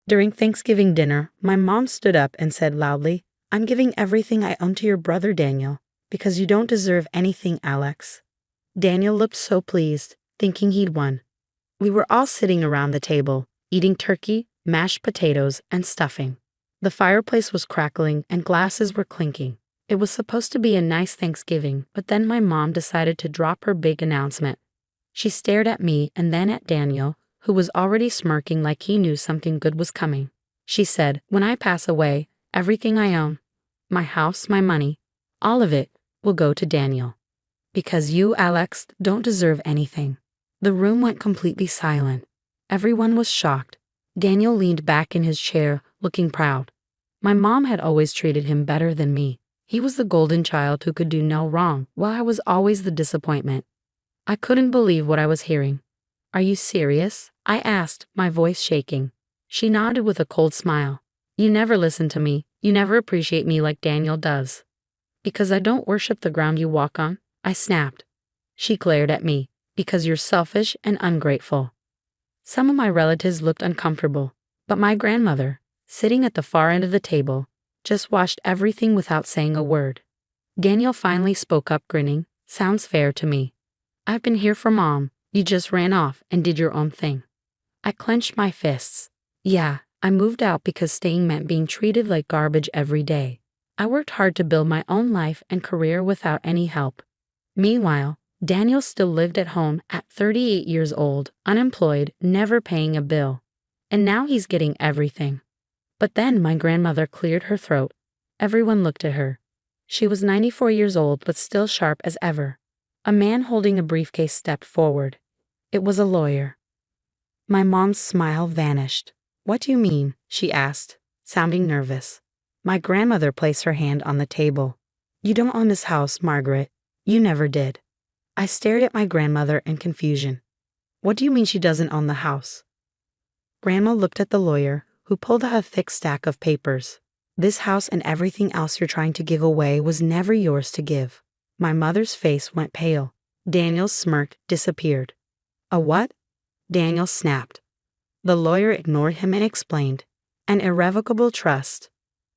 During Thanksgiving dinner, my mom stood up and said loudly, "I'm giving everything I own to your brother Daniel, because you don't deserve anything, Alex." Daniel looked so pleased, thinking he'd won. We were all sitting around the table, eating turkey, mashed potatoes, and stuffing. The fireplace was crackling and glasses were clinking. It was supposed to be a nice Thanksgiving, but then my mom decided to drop her big announcement. She stared at me and then at Daniel, who was already smirking like he knew something good was coming. She said, "When I pass away, everything I own, my house, my money, all of it, will go to Daniel. Because you, Alex, don't deserve anything." The room went completely silent. Everyone was shocked. Daniel leaned back in his chair, looking proud. My mom had always treated him better than me. He was the golden child who could do no wrong, while I was always the disappointment. I couldn't believe what I was hearing. "Are you serious?" I asked, my voice shaking. She nodded with a cold smile. "You never listen to me. You never appreciate me like Daniel does." "Because I don't worship the ground you walk on," I snapped. She glared at me. "Because you're selfish and ungrateful." Some of my relatives looked uncomfortable, but my grandmother, sitting at the far end of the table, just watched everything without saying a word. Daniel finally spoke up, grinning. "Sounds fair to me. I've been here for Mom. You just ran off and did your own thing." I clenched my fists. Yeah, I moved out because staying meant being treated like garbage every day. I worked hard to build my own life and career without any help. Meanwhile, Daniel still lived at home at 38 years old, unemployed, never paying a bill. And now he's getting everything. But then my grandmother cleared her throat. Everyone looked at her. She was 94 years old but still sharp as ever. A man holding a briefcase stepped forward. It was a lawyer. My mom's smile vanished. "What do you mean?" she asked, sounding nervous. My grandmother placed her hand on the table. "You don't own this house, Margaret. You never did." I stared at my grandmother in confusion. "What do you mean she doesn't own the house?" Grandma looked at the lawyer, who pulled out a thick stack of papers. "This house and everything else you're trying to give away was never yours to give." My mother's face went pale. Daniel's smirk disappeared. "A what?" Daniel snapped. The lawyer ignored him and explained, "An irrevocable trust.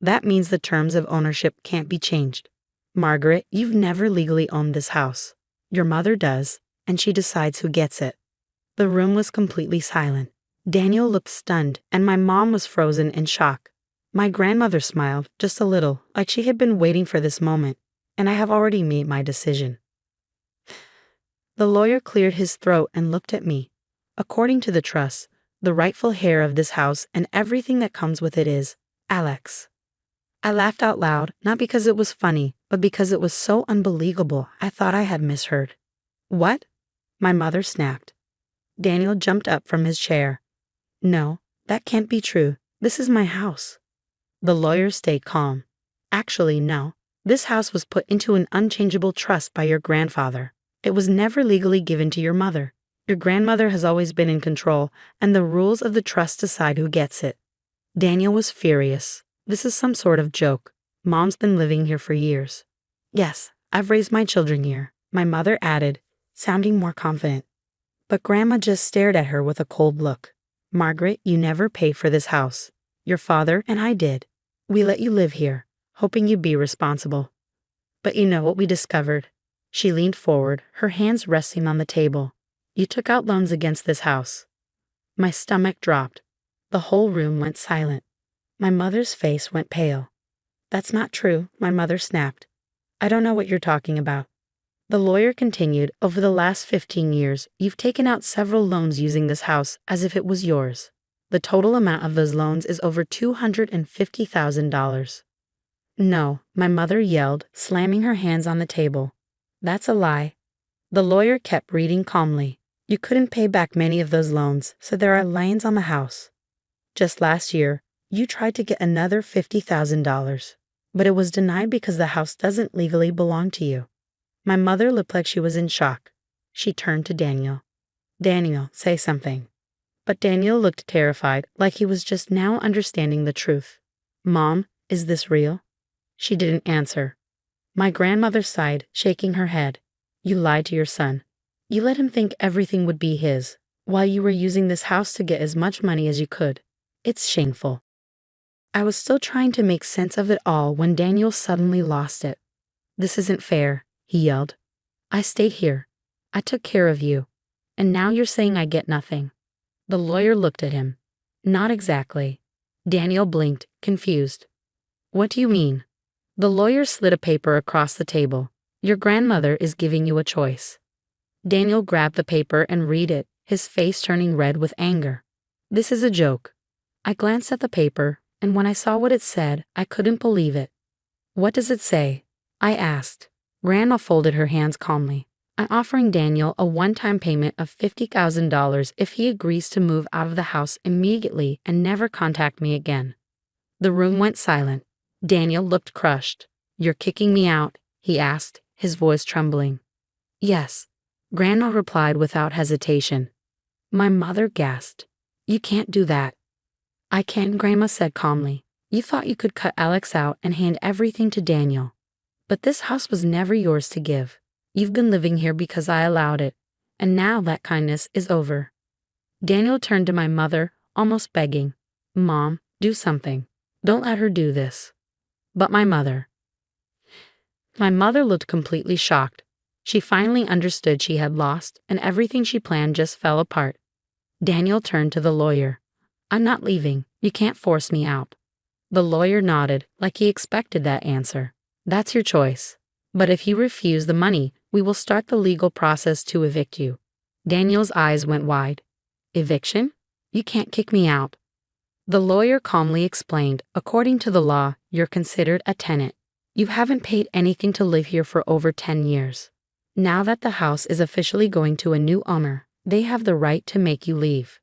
That means the terms of ownership can't be changed. Margaret, you've never legally owned this house. Your mother does, and she decides who gets it." The room was completely silent. Daniel looked stunned, and my mom was frozen in shock. My grandmother smiled, just a little, like she had been waiting for this moment, and "I have already made my decision." The lawyer cleared his throat and looked at me. "According to the trust, the rightful heir of this house and everything that comes with it is Alex." I laughed out loud, not because it was funny, but because it was so unbelievable I thought I had misheard. "What?" my mother snapped. Daniel jumped up from his chair. "No, that can't be true. This is my house." The lawyer stayed calm. "Actually, no. This house was put into an unchangeable trust by your grandfather. It was never legally given to your mother. Your grandmother has always been in control, and the rules of the trust decide who gets it." Daniel was furious. "This is some sort of joke. Mom's been living here for years." "Yes, I've raised my children here," my mother added, sounding more confident. But Grandma just stared at her with a cold look. "Margaret, you never paid for this house. Your father and I did. We let you live here, hoping you'd be responsible. But you know what we discovered?" She leaned forward, her hands resting on the table. "You took out loans against this house." My stomach dropped. The whole room went silent. My mother's face went pale. "That's not true," my mother snapped. "I don't know what you're talking about." The lawyer continued, "Over the last 15 years, you've taken out several loans using this house as if it was yours. The total amount of those loans is over $250,000. "No," my mother yelled, slamming her hands on the table. "That's a lie." The lawyer kept reading calmly. "You couldn't pay back many of those loans, so there are liens on the house. Just last year, you tried to get another $50,000, but it was denied because the house doesn't legally belong to you." My mother looked like she was in shock. She turned to Daniel. "Daniel, say something." But Daniel looked terrified, like he was just now understanding the truth. "Mom, is this real?" She didn't answer. My grandmother sighed, shaking her head. "You lied to your son. You let him think everything would be his, while you were using this house to get as much money as you could. It's shameful. I was still trying to make sense of it all when Daniel suddenly lost it. This isn't fair, he yelled. I stayed here. I took care of you. And now you're saying I get nothing. The lawyer looked at him. Not exactly. Daniel blinked, confused. What do you mean? The lawyer slid a paper across the table. Your grandmother is giving you a choice. Daniel grabbed the paper and read it, his face turning red with anger. This is a joke. I glanced at the paper, and when I saw what it said, I couldn't believe it. What does it say? I asked. Grandma folded her hands calmly. I'm offering Daniel a one-time payment of $50,000 if he agrees to move out of the house immediately and never contact me again. The room went silent. Daniel looked crushed. You're kicking me out? He asked, his voice trembling. Yes, Grandma replied without hesitation. My mother gasped. You can't do that. I can, Grandma said calmly. You thought you could cut Alex out and hand everything to Daniel. But this house was never yours to give. You've been living here because I allowed it, and now that kindness is over. Daniel turned to my mother, almost begging. Mom, do something. Don't let her do this. But my mother. My mother looked completely shocked. She finally understood she had lost, and everything she planned just fell apart. Daniel turned to the lawyer. I'm not leaving. You can't force me out. The lawyer nodded, like he expected that answer. That's your choice. But if you refuse the money, we will start the legal process to evict you. Daniel's eyes went wide. Eviction? You can't kick me out. The lawyer calmly explained, according to the law, you're considered a tenant. You haven't paid anything to live here for over 10 years. Now that the house is officially going to a new owner, they have the right to make you leave.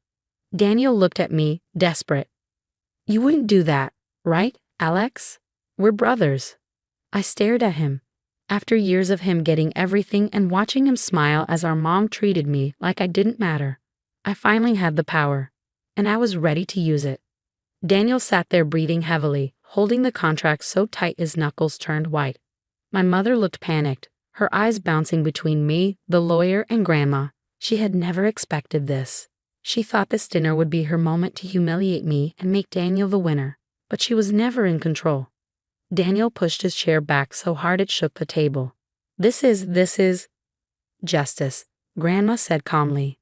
Daniel looked at me, desperate. You wouldn't do that, right, Alex? We're brothers. I stared at him. After years of him getting everything and watching him smile as our mom treated me like I didn't matter, I finally had the power, and I was ready to use it. Daniel sat there breathing heavily, holding the contract so tight his knuckles turned white. My mother looked panicked, her eyes bouncing between me, the lawyer, and Grandma. She had never expected this. She thought this dinner would be her moment to humiliate me and make Daniel the winner, but she was never in control. Daniel pushed his chair back so hard it shook the table. This is justice, Grandma said calmly.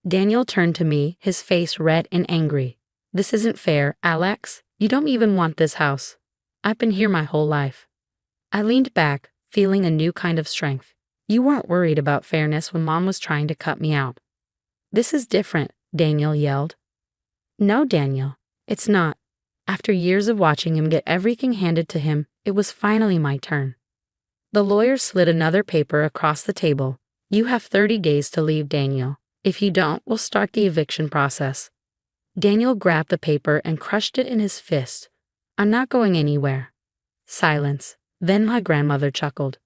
Daniel turned to me, his face red and angry. This isn't fair, Alex. You don't even want this house. I've been here my whole life. I leaned back, feeling a new kind of strength. You weren't worried about fairness when Mom was trying to cut me out. This is different, Daniel yelled. No, Daniel, it's not. After years of watching him get everything handed to him, it was finally my turn. The lawyer slid another paper across the table. You have 30 days to leave, Daniel. If you don't, we'll start the eviction process. Daniel grabbed the paper and crushed it in his fist. I'm not going anywhere. Silence. Then my grandmother chuckled.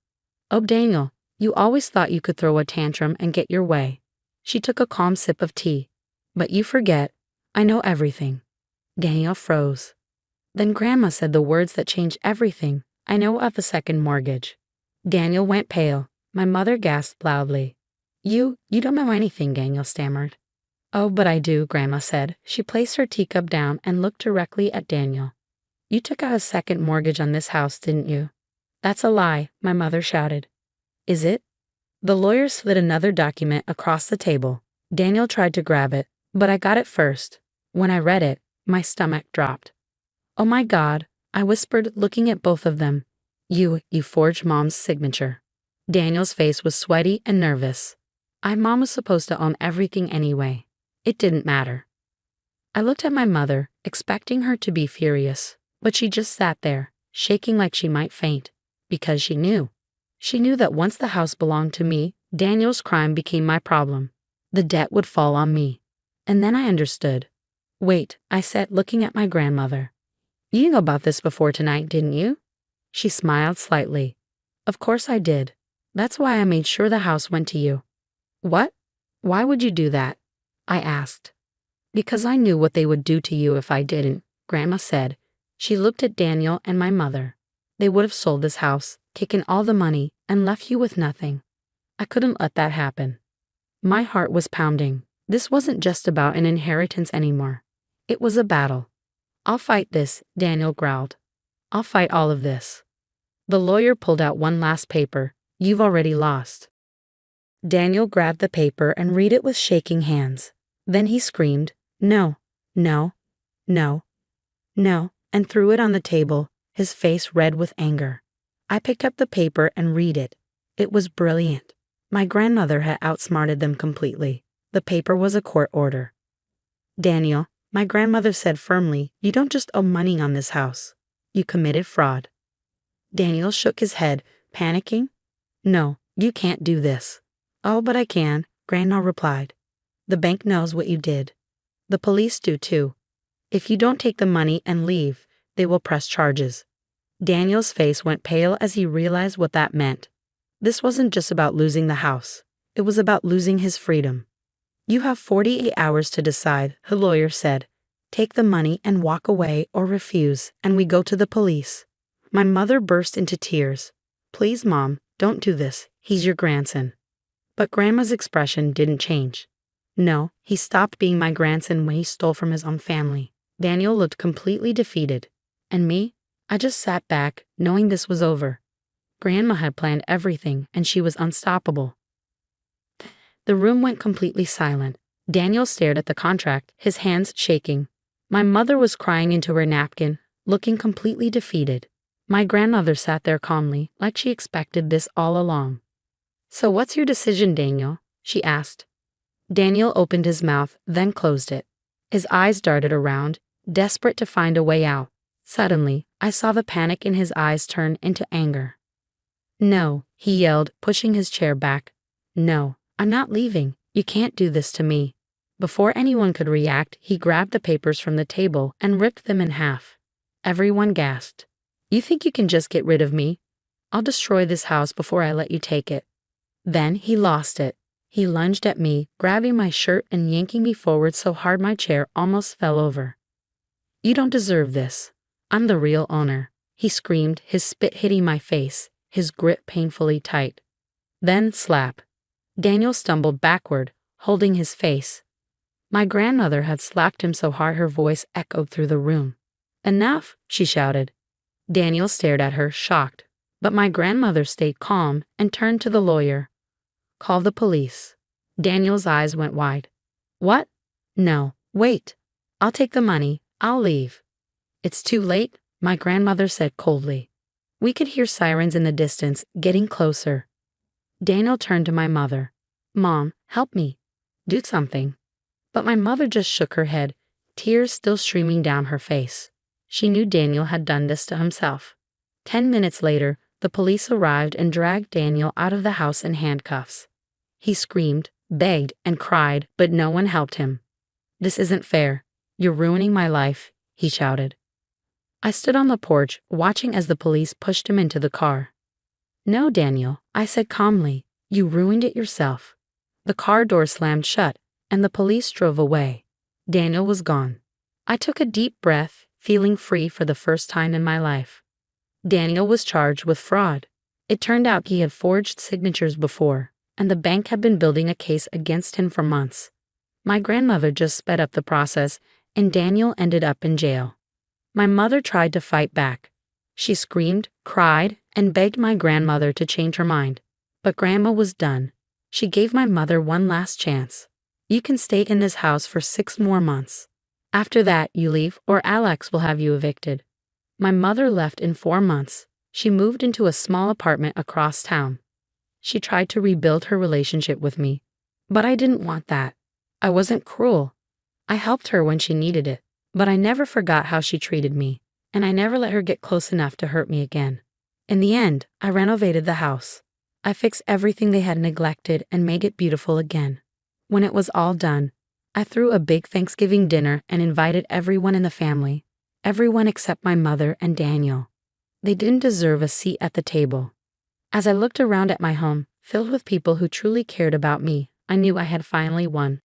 Oh, Daniel, you always thought you could throw a tantrum and get your way. She took a calm sip of tea. But you forget. I know everything. Daniel froze. Then Grandma said the words that changed everything. I know of the second mortgage. Daniel went pale. My mother gasped loudly. You don't know anything, Daniel stammered. Oh, but I do, Grandma said. She placed her teacup down and looked directly at Daniel. You took out a second mortgage on this house, didn't you? That's a lie, my mother shouted. Is it? The lawyer slid another document across the table. Daniel tried to grab it, but I got it first. When I read it, my stomach dropped. Oh my God, I whispered, looking at both of them. You forged Mom's signature. Daniel's face was sweaty and nervous. Mom was supposed to own everything anyway. It didn't matter. I looked at my mother, expecting her to be furious, but she just sat there, shaking like she might faint, because she knew. She knew that once the house belonged to me, Daniel's crime became my problem. The debt would fall on me. And then I understood. Wait, I said, looking at my grandmother. You knew about this before tonight, didn't you? She smiled slightly. Of course I did. That's why I made sure the house went to you. What? Why would you do that? I asked. Because I knew what they would do to you if I didn't, Grandma said. She looked at Daniel and my mother. They would have sold this house, taken all the money, and left you with nothing. I couldn't let that happen. My heart was pounding. This wasn't just about an inheritance anymore. It was a battle. I'll fight this, Daniel growled. I'll fight all of this. The lawyer pulled out one last paper. You've already lost. Daniel grabbed the paper and read it with shaking hands. Then he screamed, no, no, no, no, and threw it on the table, his face red with anger. I picked up the paper and read it. It was brilliant. My grandmother had outsmarted them completely. The paper was a court order. Daniel, my grandmother said firmly, you don't just owe money on this house. You committed fraud. Daniel shook his head, panicking. No, you can't do this. Oh, but I can, Grandma replied. The bank knows what you did. The police do too. If you don't take the money and leave, they will press charges. Daniel's face went pale as he realized what that meant. This wasn't just about losing the house. It was about losing his freedom. You have 48 hours to decide, the lawyer said. Take the money and walk away or refuse, and we go to the police. My mother burst into tears. Please, Mom, don't do this. He's your grandson. But Grandma's expression didn't change. No, he stopped being my grandson when he stole from his own family. Daniel looked completely defeated. And me? I just sat back, knowing this was over. Grandma had planned everything, and she was unstoppable. The room went completely silent. Daniel stared at the contract, his hands shaking. My mother was crying into her napkin, looking completely defeated. My grandmother sat there calmly, like she expected this all along. So what's your decision, Daniel? She asked. Daniel opened his mouth, then closed it. His eyes darted around, desperate to find a way out. Suddenly, I saw the panic in his eyes turn into anger. No, he yelled, pushing his chair back. No, I'm not leaving. You can't do this to me. Before anyone could react, he grabbed the papers from the table and ripped them in half. Everyone gasped. You think you can just get rid of me? I'll destroy this house before I let you take it. Then he lost it. He lunged at me, grabbing my shirt and yanking me forward so hard my chair almost fell over. You don't deserve this. I'm the real owner, he screamed, his spit hitting my face, his grip painfully tight. Then slap. Daniel stumbled backward, holding his face. My grandmother had slapped him so hard her voice echoed through the room. Enough, she shouted. Daniel stared at her, shocked, but my grandmother stayed calm and turned to the lawyer. Call the police. Daniel's eyes went wide. What? No, wait. I'll take the money. I'll leave. It's too late, my grandmother said coldly. We could hear sirens in the distance, getting closer. Daniel turned to my mother. Mom, help me. Do something. But my mother just shook her head, tears still streaming down her face. She knew Daniel had done this to himself. 10 minutes later, the police arrived and dragged Daniel out of the house in handcuffs. He screamed, begged, and cried, but no one helped him. This isn't fair. You're ruining my life, he shouted. I stood on the porch, watching as the police pushed him into the car. No, Daniel, I said calmly. You ruined it yourself. The car door slammed shut, and the police drove away. Daniel was gone. I took a deep breath, feeling free for the first time in my life. Daniel was charged with fraud. It turned out he had forged signatures before, and the bank had been building a case against him for months. My grandmother just sped up the process, and Daniel ended up in jail. My mother tried to fight back. She screamed, cried, and begged my grandmother to change her mind. But Grandma was done. She gave my mother one last chance. You can stay in this house for 6 more months. After that, you leave, or Alex will have you evicted. My mother left in 4 months. She moved into a small apartment across town. She tried to rebuild her relationship with me. But I didn't want that. I wasn't cruel. I helped her when she needed it. But I never forgot how she treated me, and I never let her get close enough to hurt me again. In the end, I renovated the house. I fixed everything they had neglected and made it beautiful again. When it was all done, I threw a big Thanksgiving dinner and invited everyone in the family, everyone except my mother and Daniel. They didn't deserve a seat at the table. As I looked around at my home, filled with people who truly cared about me, I knew I had finally won.